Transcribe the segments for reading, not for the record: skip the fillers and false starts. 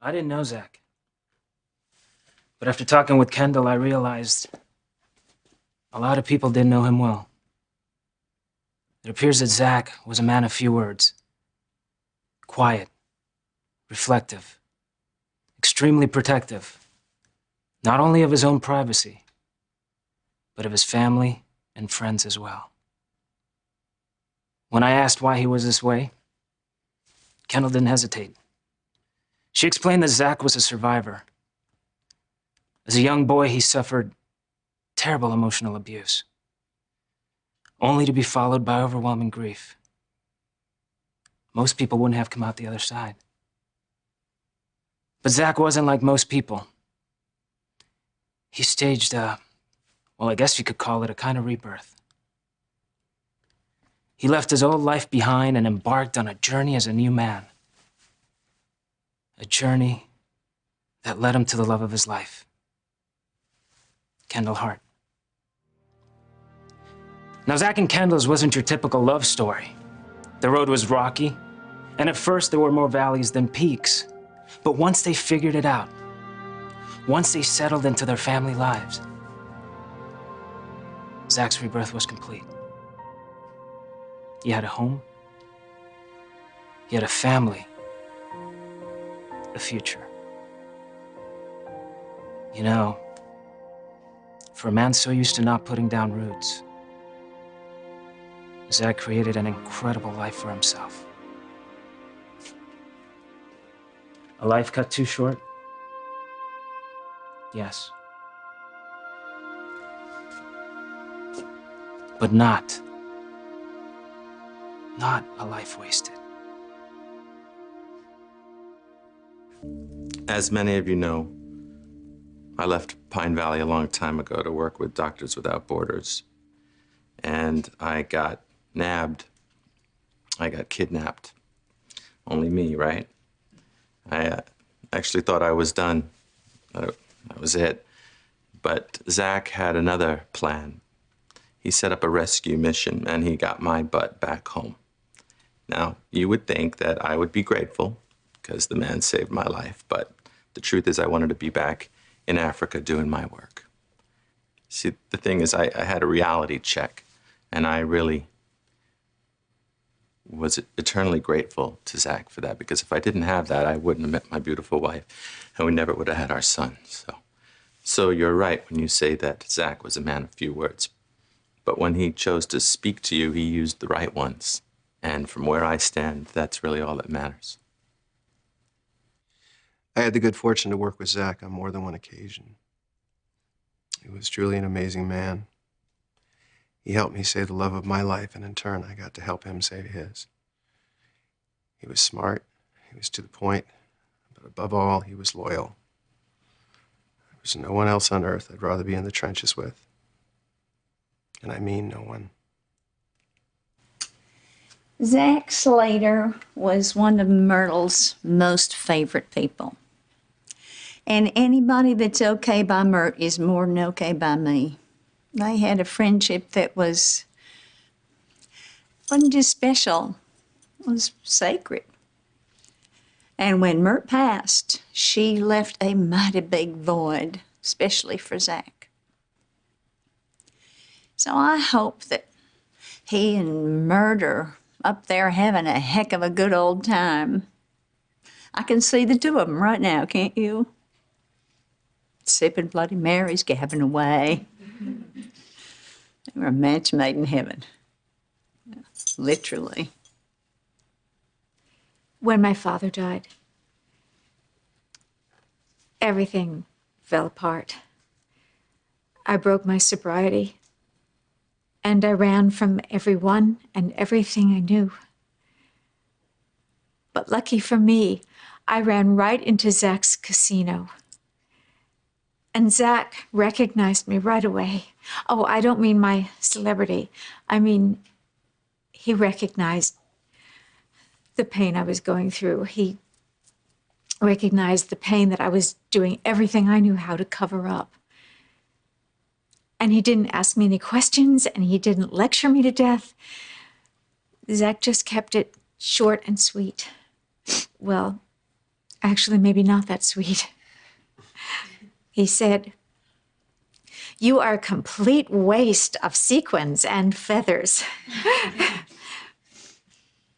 I didn't know Zach. But after talking with Kendall, I realized a lot of people didn't know him well. It appears that Zach was a man of few words. Quiet, reflective, extremely protective, not only of his own privacy, but of his family and friends as well. When I asked why he was this way, Kendall didn't hesitate. She explained that Zach was a survivor. As a young boy, he suffered terrible emotional abuse, only to be followed by overwhelming grief. Most people wouldn't have come out the other side. But Zach wasn't like most people. He staged well, I guess you could call it a kind of rebirth. He left his old life behind and embarked on a journey as a new man. A journey that led him to the love of his life, Kendall Hart. Now, Zach and Kendall's wasn't your typical love story. The road was rocky, and at first there were more valleys than peaks. But once they figured it out, once they settled into their family lives, Zach's rebirth was complete. He had a home, he had a family, a future. You know, for a man so used to not putting down roots, Zach created an incredible life for himself. A life cut too short? Yes. But not a life wasted. As many of you know, I left Pine Valley a long time ago to work with Doctors Without Borders. And I got nabbed. I got kidnapped. Only me, right? I actually thought I was done. That was it. But Zach had another plan. He set up a rescue mission, and he got my butt back home. Now, you would think that I would be grateful, because the man saved my life, but the truth is I wanted to be back in Africa doing my work. See, the thing is, I had a reality check, and I really was eternally grateful to Zach for that, because if I didn't have that, I wouldn't have met my beautiful wife, and we never would have had our son. So you're right when you say that Zach was a man of few words. But when he chose to speak to you, he used the right ones. And from where I stand, that's really all that matters. I had the good fortune to work with Zach on more than one occasion. He was truly an amazing man. He helped me save the love of my life, and in turn, I got to help him save his. He was smart, he was to the point, but above all, he was loyal. There was no one else on earth I'd rather be in the trenches with. And I mean no one. Zach Slater was one of Myrtle's most favorite people. And anybody that's okay by Myrt is more than okay by me. They had a friendship that wasn't just special, it was sacred. And when Myrt passed, she left a mighty big void, especially for Zach. So I hope that he and Myrt are up there having a heck of a good old time. I can see the two of them right now, can't you? Sipping Bloody Marys, gabbing away. They were a match made in heaven. Literally. When my father died, everything fell apart. I broke my sobriety, and I ran from everyone and everything I knew. But lucky for me, I ran right into Zach's casino. And Zach recognized me right away. Oh, I don't mean my celebrity. I mean, he recognized the pain I was going through. He recognized the pain that I was doing everything I knew how to cover up. And he didn't ask me any questions, and he didn't lecture me to death. Zach just kept it short and sweet. Well, Actually, maybe not that sweet. He said, "You are a complete waste of sequins and feathers."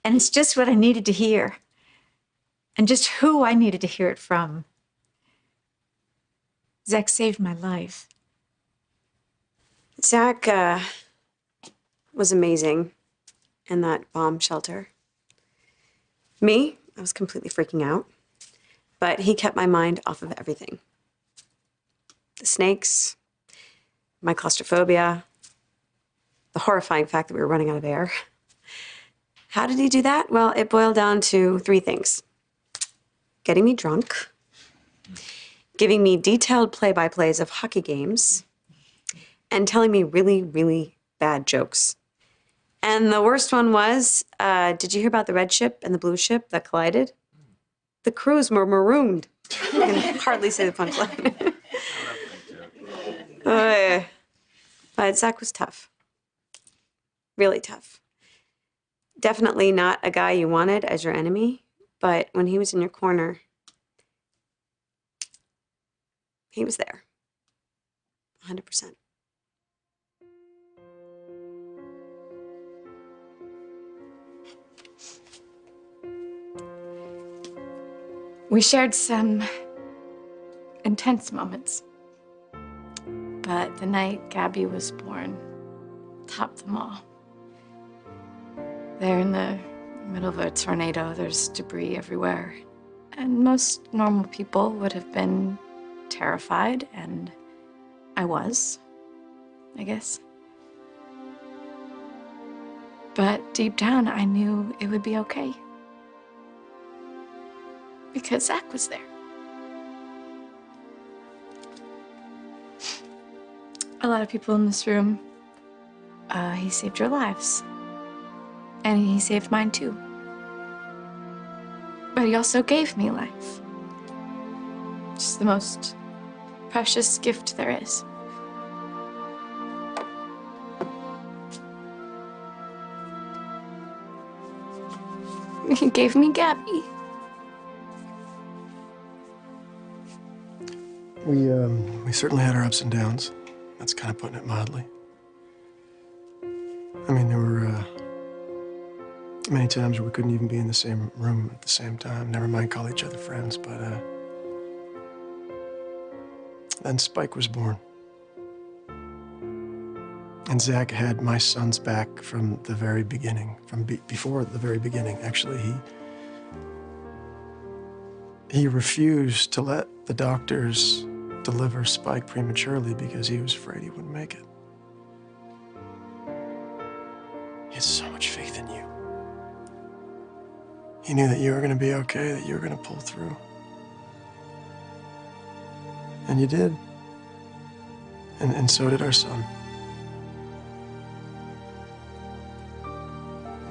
And it's just what I needed to hear. And just who I needed to hear it from. Zach saved my life. Zach was amazing in that bomb shelter. Me, I was completely freaking out, but he kept my mind off of everything. The snakes, my claustrophobia, the horrifying fact that we were running out of air. How did he do that? Well, it boiled down to 3 things. Getting me drunk, giving me detailed play-by-plays of hockey games, and telling me really, really bad jokes. And the worst one was, did you hear about the red ship and the blue ship that collided? The crews were marooned. I can hardly say the punchline. But Zach was tough. Really tough. Definitely not a guy you wanted as your enemy, but when he was in your corner, he was there. 100%. We shared some intense moments. But the night Gabby was born topped them all. There in the middle of a tornado, there's debris everywhere. And most normal people would have been terrified, and I was, I guess. But deep down, I knew it would be okay. Because Zach was there. A lot of people in this room, he saved your lives. And he saved mine too. But he also gave me life. It's the most precious gift there is. He gave me Gabby. We certainly had our ups and downs. That's kind of putting it mildly. I mean, there were many times where we couldn't even be in the same room at the same time, never mind call each other friends, but then Spike was born. And Zach had my son's back from the very beginning, from before the very beginning. Actually, he refused to let the doctors deliver Spike prematurely because he was afraid he wouldn't make it. He had so much faith in you. He knew that you were going to be okay, that you were going to pull through. And you did. And so did our son.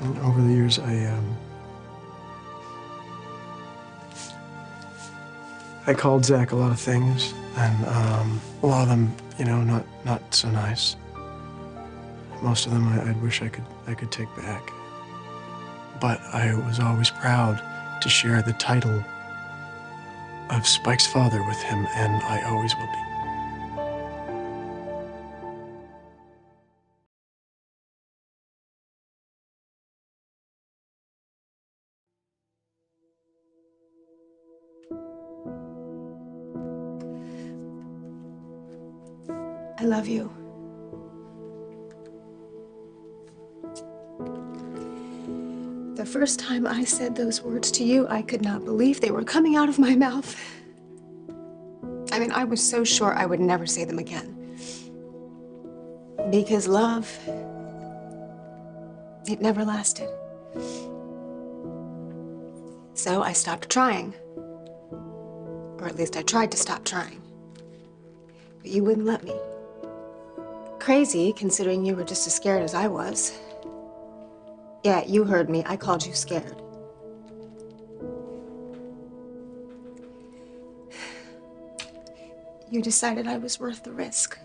And over the years, I called Zach a lot of things, and a lot of them, you know, not so nice. Most of them I wish I could take back. But I was always proud to share the title of Spike's father with him, and I always will be. I love you. The first time I said those words to you, I could not believe they were coming out of my mouth. I mean, I was so sure I would never say them again. Because love, it never lasted. So I stopped trying. Or at least I tried to stop trying. But you wouldn't let me. Crazy, considering you were just as scared as I was. Yeah, you heard me. I called you scared. You decided I was worth the risk.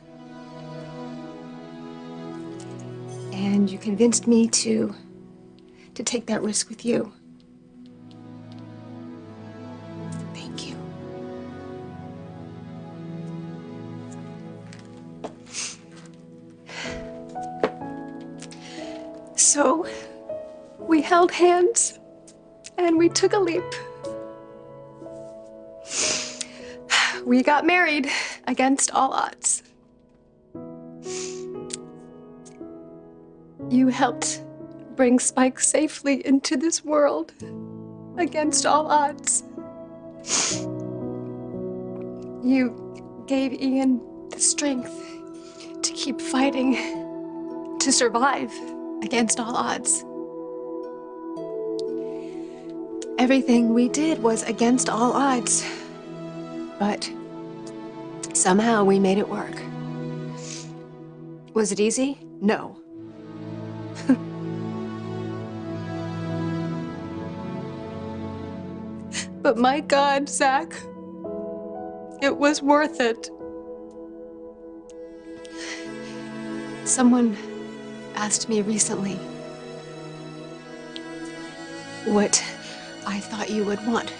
And you convinced me to take that risk with you. So we held hands and we took a leap. We got married against all odds. You helped bring Spike safely into this world against all odds. You gave Ian the strength to keep fighting, to survive against all odds. Everything we did was against all odds, but somehow we made it work. Was it easy? No. But my God, Zach, it was worth it. Someone asked me recently what I thought you would want.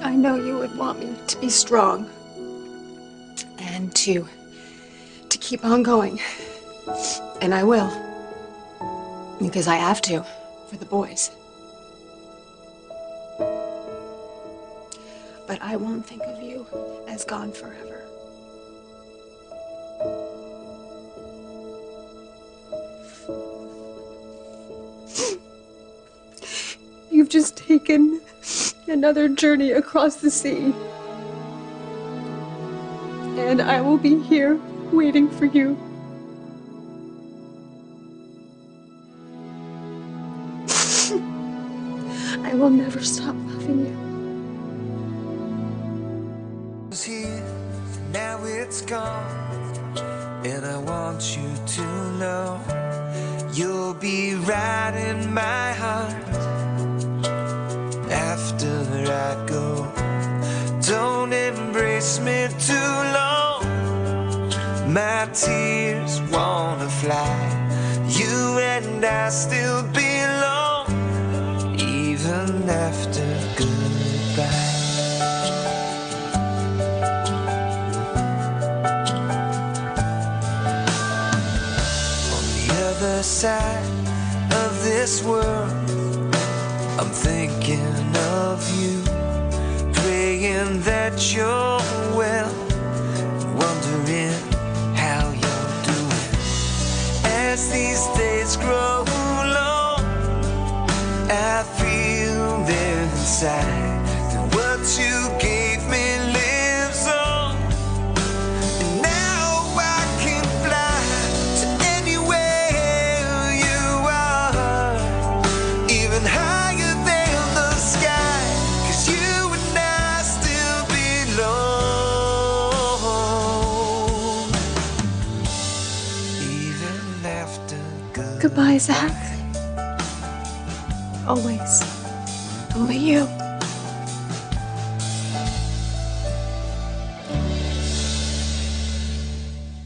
I know you would want me to be strong and to keep on going. And I will, because I have to, for the boys. But I won't think of you as gone forever. You've just taken another journey across the sea. And I will be here waiting for you. I will never stop loving you. It's here, now it's gone, and I want you to know you'll be right in my heart after I go. Don't embrace me too long, my tears wanna fly. You and I still belong, even after goodbye. On the other side of this world, I'm thinking of you, praying that you're well, wondering how you're doing. As these days grow long, I feel there inside that what you gave me lives on. And now I can fly to anywhere you are, even higher than the sky, 'cause you and I still belong, even after Goodbye, Zach. Always. Only you.